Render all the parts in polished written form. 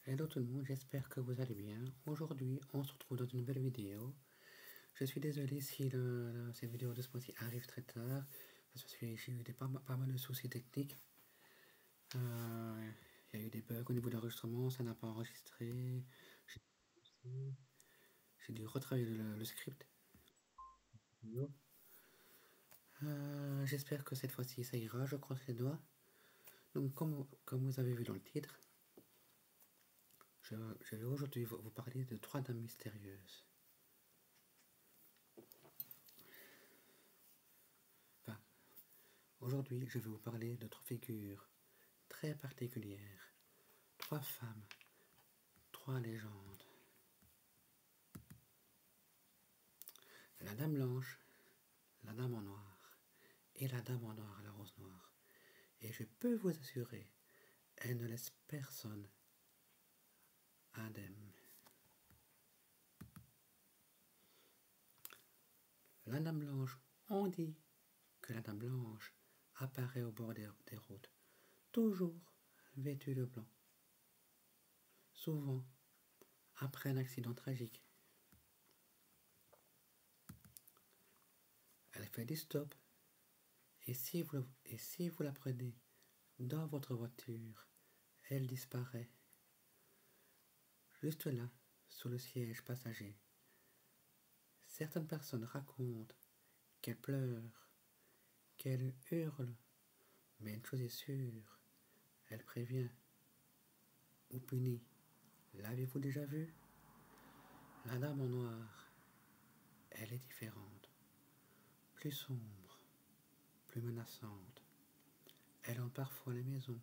Hello tout le monde, j'espère que vous allez bien. Aujourd'hui, on se retrouve dans une nouvelle vidéo. Je suis désolé si cette vidéo de ce mois-ci arrive très tard, parce que j'ai eu pas mal de soucis techniques. Il y a eu des bugs au niveau de l'enregistrement, ça n'a pas enregistré. J'ai dû retravailler le script. J'espère que cette fois-ci ça ira, je croise les doigts. Donc comme vous avez vu dans le titre, je vais aujourd'hui vous parler de 3 dames mystérieuses. Enfin, aujourd'hui, je vais vous parler de 3 figures très particulières. 3 femmes, 3 légendes. La dame blanche, la dame en noir et la dame en noir à la rose noire. Et je peux vous assurer, elle ne laisse personne indemne. La dame blanche, on dit que la dame blanche apparaît au bord des routes, toujours vêtue de blanc. Souvent, après un accident tragique. Elle fait des stops. Et si vous la prenez dans votre voiture, elle disparaît. Juste là, sous le siège passager. Certaines personnes racontent qu'elle pleure, qu'elle hurle, mais une chose est sûre, elle prévient ou punit. L'avez-vous déjà vue? La dame en noir, elle est différente, plus sombre, plus menaçante. Elle hante parfois les maisons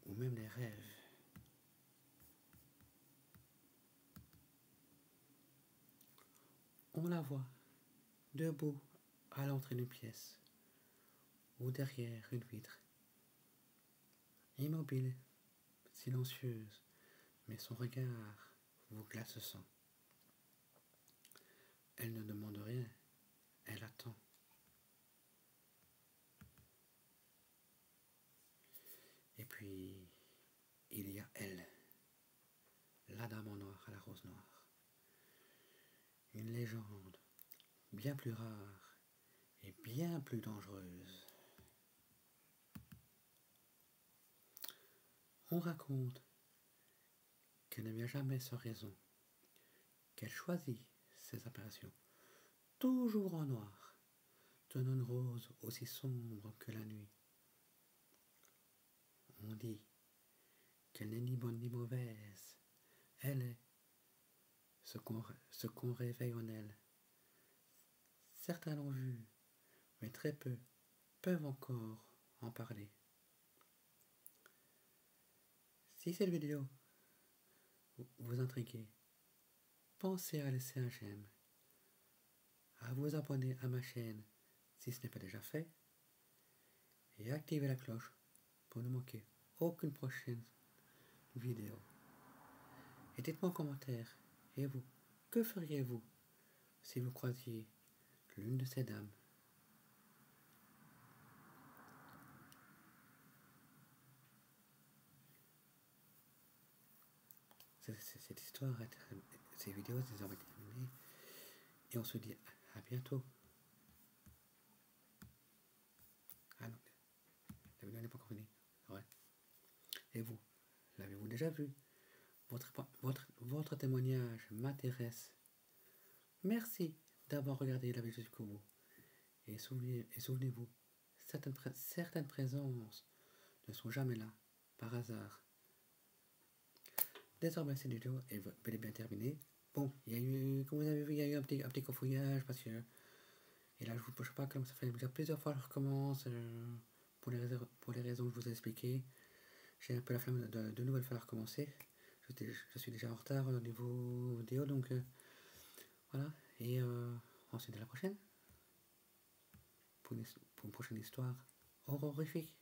ou même les rêves. On la voit debout à l'entrée d'une pièce ou derrière une vitre, immobile, silencieuse, mais son regard vous glace sang. Elle ne demande rien, elle attend. Et puis, il y a elle, la dame en noir à la rose noire. Une légende bien plus rare et bien plus dangereuse. On raconte qu'elle ne vient jamais sans raison, qu'elle choisit ses apparitions, toujours en noir, tenant une rose aussi sombre que la nuit. On dit qu'elle n'est ni bonne ni mauvaise, elle est ce qu'on réveille en elle. Certains l'ont vue, mais très peu peuvent encore en parler. Si cette vidéo vous intrigue, pensez à laisser un j'aime, à vous abonner à ma chaîne si ce n'est pas déjà fait, et activer la cloche pour ne manquer aucune prochaine vidéo. Et dites-moi en commentaire, et vous, que feriez-vous si vous croisiez l'une de ces dames? Cette histoire, ces vidéos sont désormais terminées, et on se dit à bientôt. Ah non, la vidéo n'est pas encore finie. Ouais. Et vous, l'avez-vous déjà vu? Votre témoignage m'intéresse. Merci d'avoir regardé la vidéo jusqu'au bout. Et souvenez-vous, certaines présences ne sont jamais là, par hasard. Désormais, cette vidéo est bel et bien terminée. Bon, il y a eu, comme vous avez vu, il y a eu un petit cafouillage parce que... Et là, je ne sais pas, comme ça fait déjà plusieurs fois que je recommence, pour les raisons que je vous ai expliquées. J'ai un peu la flemme de nouveau falloir recommencer. Je suis déjà en retard au niveau vidéo, donc voilà. Et on se dit à la prochaine pour une prochaine histoire horrifique.